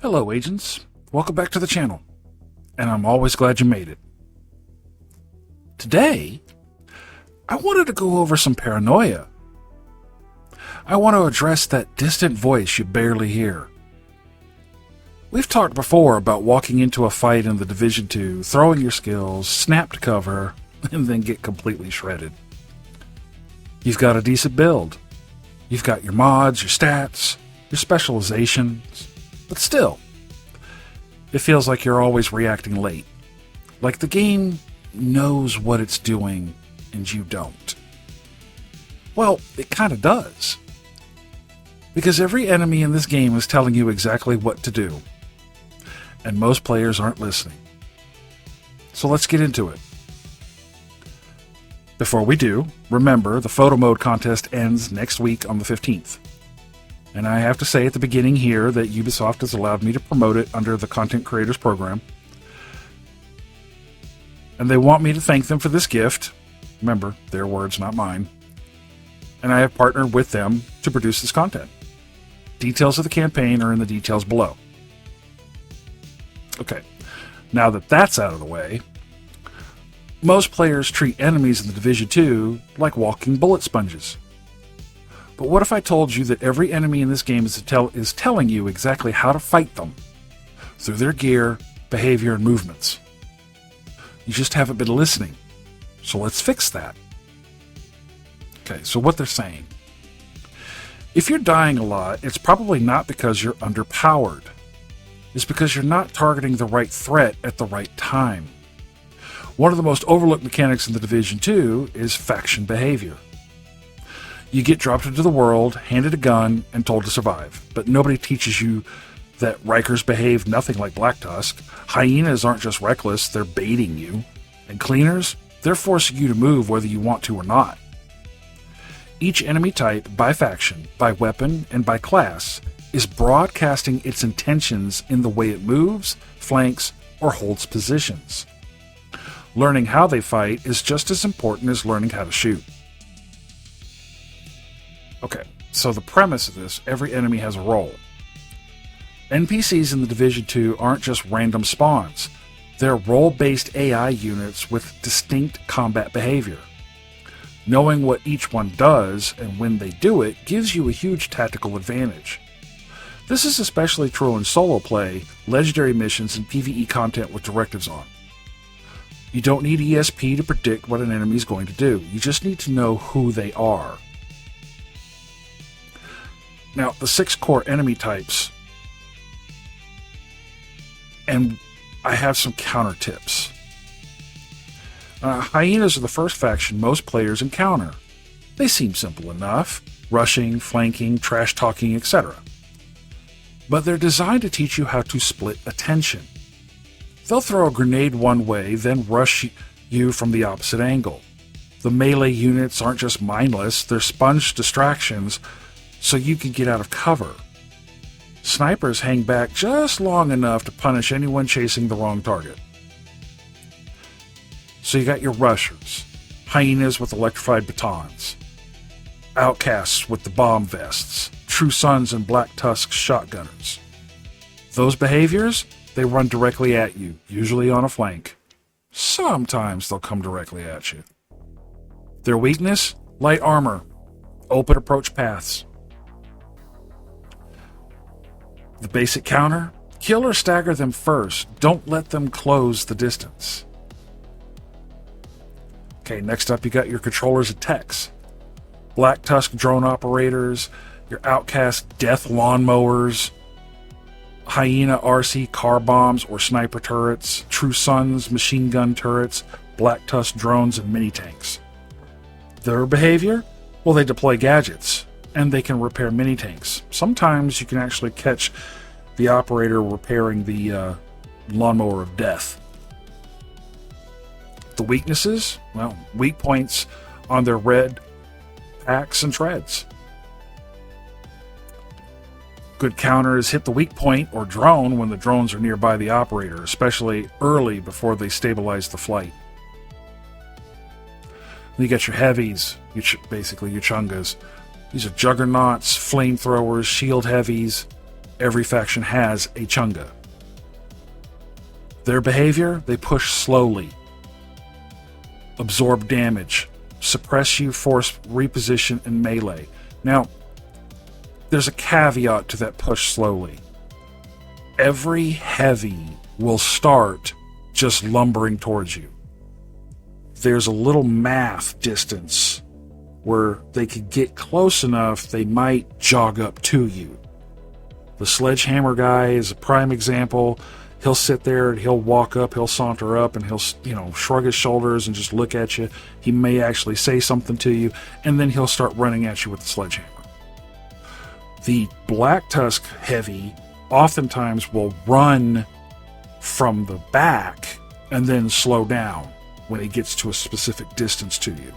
Hello agents, welcome back to the channel, and I'm always glad you made it. Today, I wanted to go over some paranoia. I want to address that distant voice you barely hear. We've talked before about walking into a fight in the Division 2, throwing your skills, snap to cover, and then get completely shredded. You've got a decent build. You've got your mods, your stats, your specializations, but still, it feels like you're always reacting late. Like the game knows what it's doing and you don't. Well, it kind of does. Because every enemy in this game is telling you exactly what to do. And most players aren't listening. So let's get into it. Before we do, remember the photo mode contest ends next week on the 15th. And I have to say at the beginning here that Ubisoft has allowed me to promote it under the Content Creators Program. And they want me to thank them for this gift. Remember, their words, not mine. And I have partnered with them to produce this content. Details of the campaign are in the details below. Okay, now that that's out of the way, most players treat enemies in the Division 2 like walking bullet sponges. But what if I told you that every enemy in this game is telling you exactly how to fight them through their gear, behavior, and movements? You just haven't been listening. So let's fix that. Okay, so what they're saying. If you're dying a lot, it's probably not because you're underpowered. It's because you're not targeting the right threat at the right time. One of the most overlooked mechanics in the Division 2 is faction behavior. You get dropped into the world, handed a gun, and told to survive. But nobody teaches you that Rikers behave nothing like Black Tusk. Hyenas aren't just reckless, they're baiting you. And cleaners, they're forcing you to move whether you want to or not. Each enemy type, by faction, by weapon, and by class, is broadcasting its intentions in the way it moves, flanks, or holds positions. Learning how they fight is just as important as learning how to shoot. Okay, so the premise of this, every enemy has a role. NPCs in the Division 2 aren't just random spawns. They're role-based AI units with distinct combat behavior. Knowing what each one does and when they do it gives you a huge tactical advantage. This is especially true in solo play, legendary missions, and PvE content with directives on. You don't need ESP to predict what an enemy is going to do. You just need to know who they are. Now, the 6 core enemy types, and I have some counter tips. Hyenas are the first faction most players encounter. They seem simple enough, rushing, flanking, trash-talking, etc. But they're designed to teach you how to split attention. They'll throw a grenade one way, then rush you from the opposite angle. The melee units aren't just mindless, they're sponge distractions so you can get out of cover. Snipers hang back just long enough to punish anyone chasing the wrong target. So you got your rushers, hyenas with electrified batons, outcasts with the bomb vests, true sons and Black Tusk shotgunners. Those behaviors, they run directly at you, usually on a flank. Sometimes they'll come directly at you. Their weakness? Light armor, open approach paths. The basic counter? Kill or stagger them first. Don't let them close the distance. Okay, next up you got your controllers and techs. Black Tusk drone operators, your outcast death lawnmowers, hyena RC car bombs or sniper turrets, True Sons machine gun turrets, Black Tusk drones, and mini tanks. Their behavior? Well, they deploy gadgets, and they can repair mini tanks. Sometimes you can actually catch the operator repairing the lawnmower of death. The weaknesses? Well, weak points on their red packs and treads. Good counters hit the weak point or drone when the drones are nearby the operator, especially early before they stabilize the flight. Then you got your heavies, basically your Chungas. These are juggernauts, flamethrowers, shield heavies. every faction has a Chunga. Their behavior, they push slowly, absorb damage, suppress you, force reposition, and melee. Now, there's a caveat to that push slowly. Every heavy will start just lumbering towards you. There's a little math distance where they could get close enough they might jog up to you. The sledgehammer guy is a prime example. He'll sit there and he'll walk up, he'll saunter up, and he'll, shrug his shoulders and just look at you. He may actually say something to you, and then he'll start running at you with the sledgehammer. The Black Tusk heavy oftentimes will run from the back and then slow down when he gets to a specific distance to you.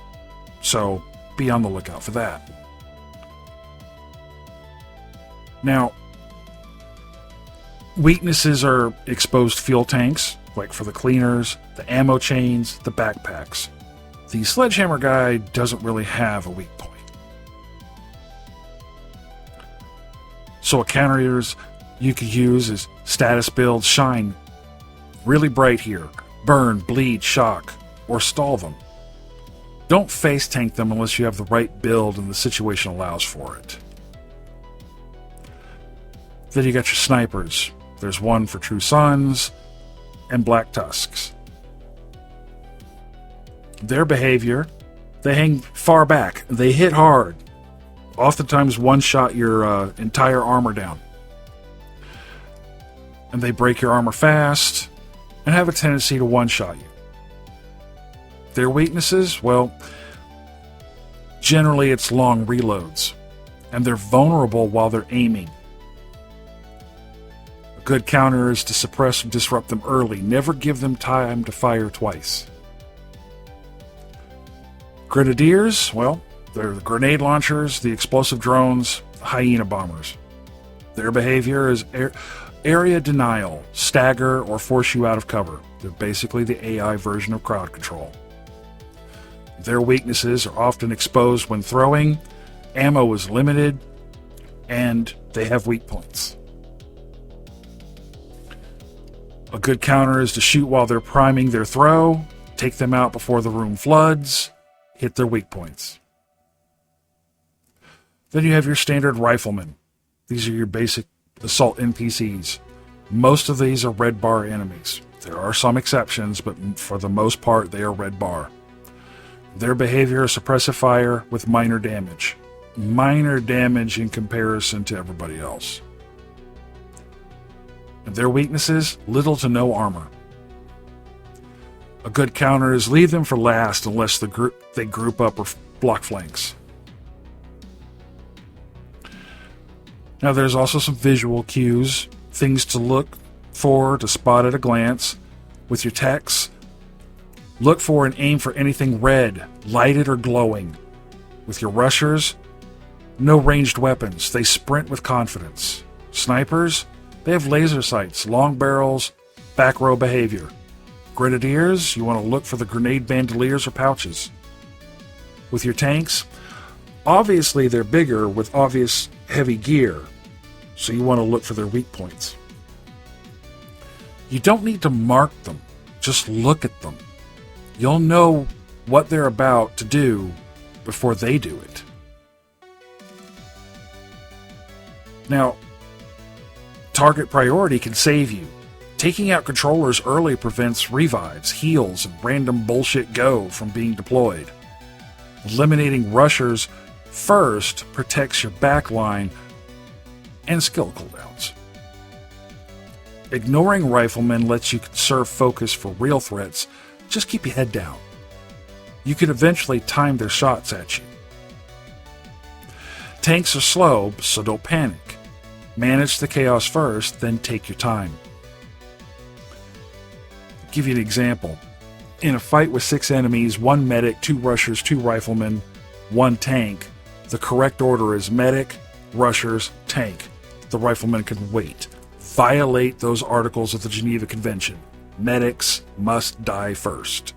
So be on the lookout for that. Now, weaknesses are exposed fuel tanks, like for the cleaners, the ammo chains, the backpacks. The sledgehammer guy doesn't really have a weak point. So a counters you could use is status build, shine, really bright here, burn, bleed, shock, or stall them. Don't face tank them unless you have the right build and the situation allows for it. Then you got your snipers. There's one for True Sons and Black Tusks. Their behavior, they hang far back. They hit hard. Oftentimes one-shot your entire armor down. And they break your armor fast and have a tendency to one-shot you. Their weaknesses, well, generally it's long reloads, and they're vulnerable while they're aiming. A good counter is to suppress and disrupt them early. Never give them time to fire twice. Grenadiers, well, they're the grenade launchers, the explosive drones, the hyena bombers. Their behavior is area denial, stagger, or force you out of cover. They're basically the AI version of crowd control. Their weaknesses are often exposed when throwing, ammo is limited, and they have weak points. A good counter is to shoot while they're priming their throw, take them out before the room floods, hit their weak points. Then you have your standard riflemen. These are your basic assault NPCs. Most of these are red bar enemies. There are some exceptions, but for the most part, they are red bar. Their behavior is suppressive fire with minor damage. Minor damage in comparison to everybody else. And their weaknesses, little to no armor. A good counter is leave them for last unless they group up or block flanks. Now there's also some visual cues, things to look for to spot at a glance. With your techs, look for and aim for anything red, lighted or glowing. With your rushers, no ranged weapons. They sprint with confidence. Snipers, they have laser sights, long barrels, back row behavior. Grenadiers, you want to look for the grenade bandoliers or pouches. With your tanks, obviously they're bigger with obvious heavy gear, so you want to look for their weak points. You don't need to mark them, just look at them. You'll know what they're about to do before they do it. Now, target priority can save you. Taking out controllers early prevents revives, heals, and random bullshit go from being deployed. Eliminating rushers first protects your backline and skill cooldowns. Ignoring riflemen lets you conserve focus for real threats. Just keep your head down. You can eventually time their shots at you. Tanks are slow, so don't panic. Manage the chaos first, then take your time. I'll give you an example. In a fight with 6 enemies, 1 medic, 2 rushers, 2 riflemen, 1 tank, the correct order is medic, rushers, tank. The riflemen can wait. Violate those articles of the Geneva Convention. Medics must die first.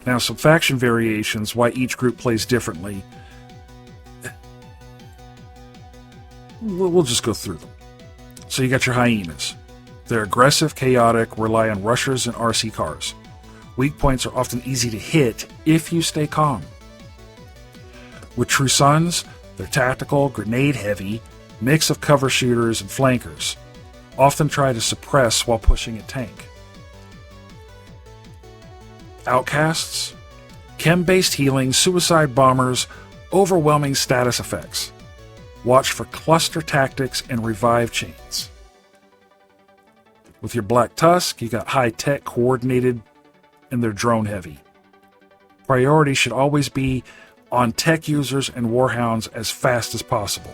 Now, some faction variations, why each group plays differently. we'll just go through them. So you got your hyenas. They're aggressive, chaotic, rely on rushers and RC cars. Weak points are often easy to hit if you stay calm. With True Sons, they're tactical, grenade-heavy, mix of cover shooters and flankers. Often try to suppress while pushing a tank. Outcasts, chem-based healing, suicide bombers, overwhelming status effects. Watch for cluster tactics and revive chains. With your Black Tusk, you got high-tech, coordinated, and they're drone-heavy. Priority should always be on tech users and warhounds as fast as possible.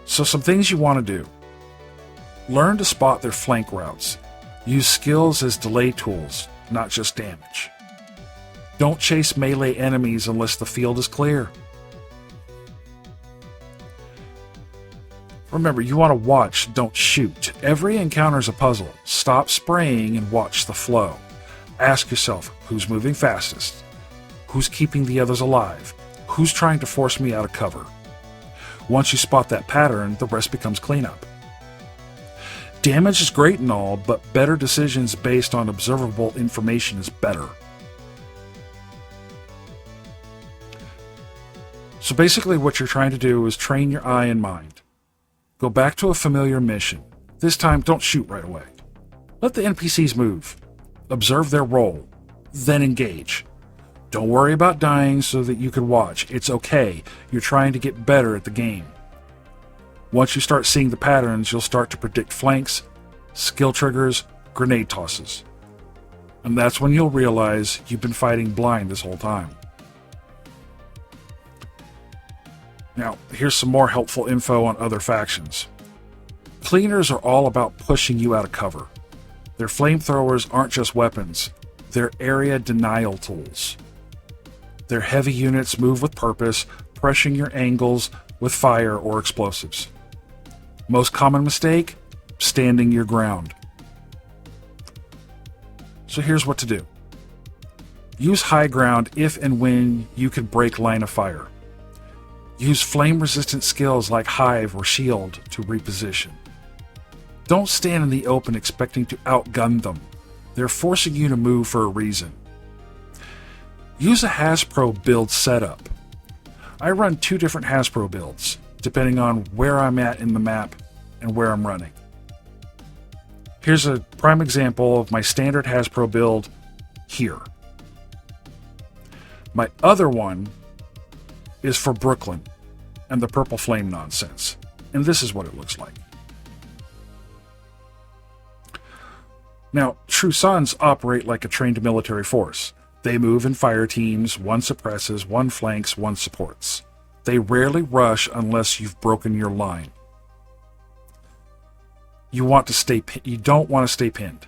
So some things you want to do. Learn to spot their flank routes. Use skills as delay tools, not just damage. Don't chase melee enemies unless the field is clear. Remember, you want to watch, don't shoot. Every encounter is a puzzle. Stop spraying and watch the flow. Ask yourself, who's moving fastest? Who's keeping the others alive? Who's trying to force me out of cover? Once you spot that pattern, the rest becomes cleanup. Damage is great and all, but better decisions based on observable information is better. So basically what you're trying to do is train your eye and mind. Go back to a familiar mission. This time, don't shoot right away. Let the NPCs move. Observe their role. Then engage. Don't worry about dying so that you can watch. It's okay. You're trying to get better at the game. Once you start seeing the patterns, you'll start to predict flanks, skill triggers, grenade tosses. And that's when you'll realize you've been fighting blind this whole time. Now, here's some more helpful info on other factions. Cleaners are all about pushing you out of cover. Their flamethrowers aren't just weapons, they're area denial tools. Their heavy units move with purpose, pressing your angles with fire or explosives. Most common mistake? Standing your ground. So here's what to do. Use high ground if and when you can break line of fire. Use flame-resistant skills like Hive or Shield to reposition. Don't stand in the open expecting to outgun them. They're forcing you to move for a reason. Use a Hasbro build setup. I run 2 different Hasbro builds, depending on where I'm at in the map and where I'm running. Here's a prime example of my standard Hasbro build here. My other one is for Brooklyn and the Purple Flame nonsense, and this is what it looks like. Now, True Sons operate like a trained military force. They move in fire teams, one suppresses, one flanks, one supports. They rarely rush unless you've broken your line. You don't want to stay pinned.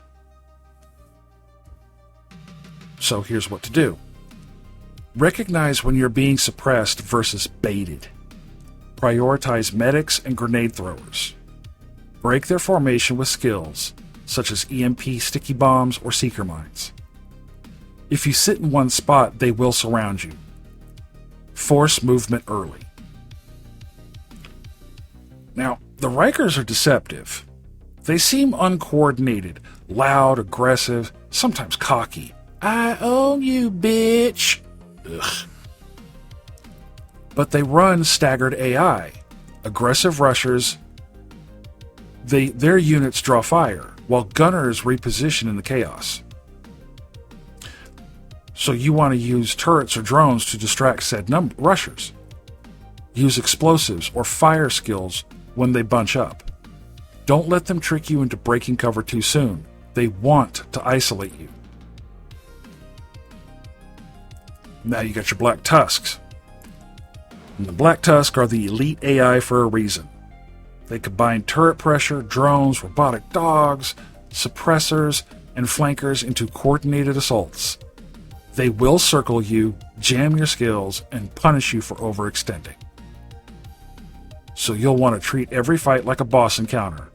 So here's what to do. Recognize when you're being suppressed versus baited. Prioritize medics and grenade throwers. Break their formation with skills, such as EMP sticky bombs or seeker mines. If you sit in one spot, they will surround you. Force movement early. Now, the Rikers are deceptive. They seem uncoordinated, loud, aggressive, sometimes cocky. I own you, bitch! Ugh. But they run staggered AI. Aggressive rushers, their units draw fire, while gunners reposition in the chaos. So you want to use turrets or drones to distract said rushers. Use explosives or fire skills when they bunch up. Don't let them trick you into breaking cover too soon. They want to isolate you. Now you got your Black Tusks. And the Black Tusk are the elite AI for a reason. They combine turret pressure, drones, robotic dogs, suppressors, and flankers into coordinated assaults. They will circle you, jam your skills, and punish you for overextending. So you'll want to treat every fight like a boss encounter.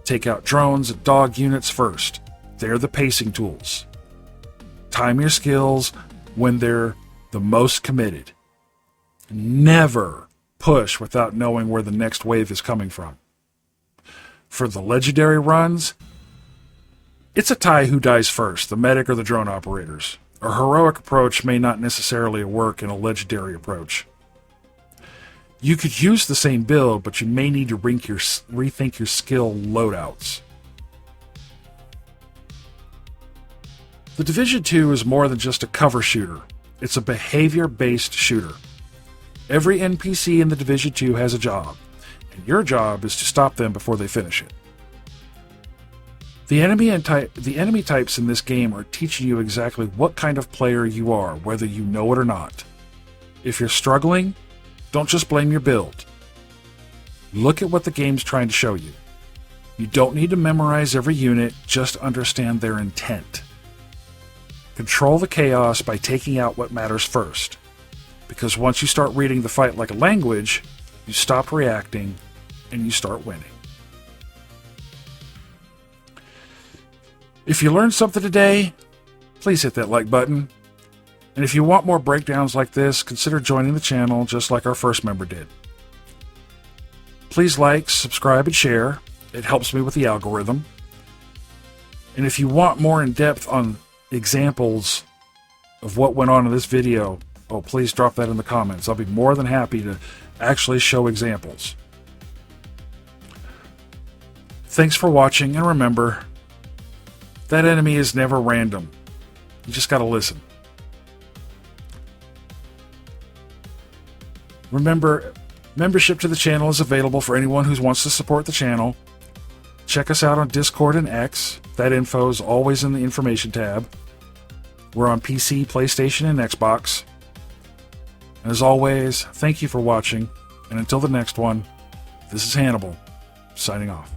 Take out drones and dog units first. They're the pacing tools. Time your skills when they're the most committed. Never push without knowing where the next wave is coming from. For the legendary runs, it's a tie who dies first, the medic or the drone operators. A heroic approach may not necessarily work in a legendary approach. You could use the same build, but you may need to rethink your skill loadouts. The Division 2 is more than just a cover shooter. It's a behavior-based shooter. Every NPC in the Division 2 has a job, and your job is to stop them before they finish it. The enemy types in this game are teaching you exactly what kind of player you are, whether you know it or not. If you're struggling, don't just blame your build. Look at what the game's trying to show you. You don't need to memorize every unit, just understand their intent. Control the chaos by taking out what matters first. Because once you start reading the fight like a language, you stop reacting and you start winning. If you learned something today, please hit that like button. And if you want more breakdowns like this, consider joining the channel just like our first member did. Please like, subscribe, and share. It helps me with the algorithm. And if you want more in-depth on examples of what went on in this video, please drop that in the comments. I'll be more than happy to actually show examples. Thanks for watching, and remember, that enemy is never random. You just gotta listen. Remember, membership to the channel is available for anyone who wants to support the channel. Check us out on Discord and X. That info is always in the information tab. We're on PC, PlayStation, and Xbox. And as always, thank you for watching, and until the next one, this is Hannibal, signing off.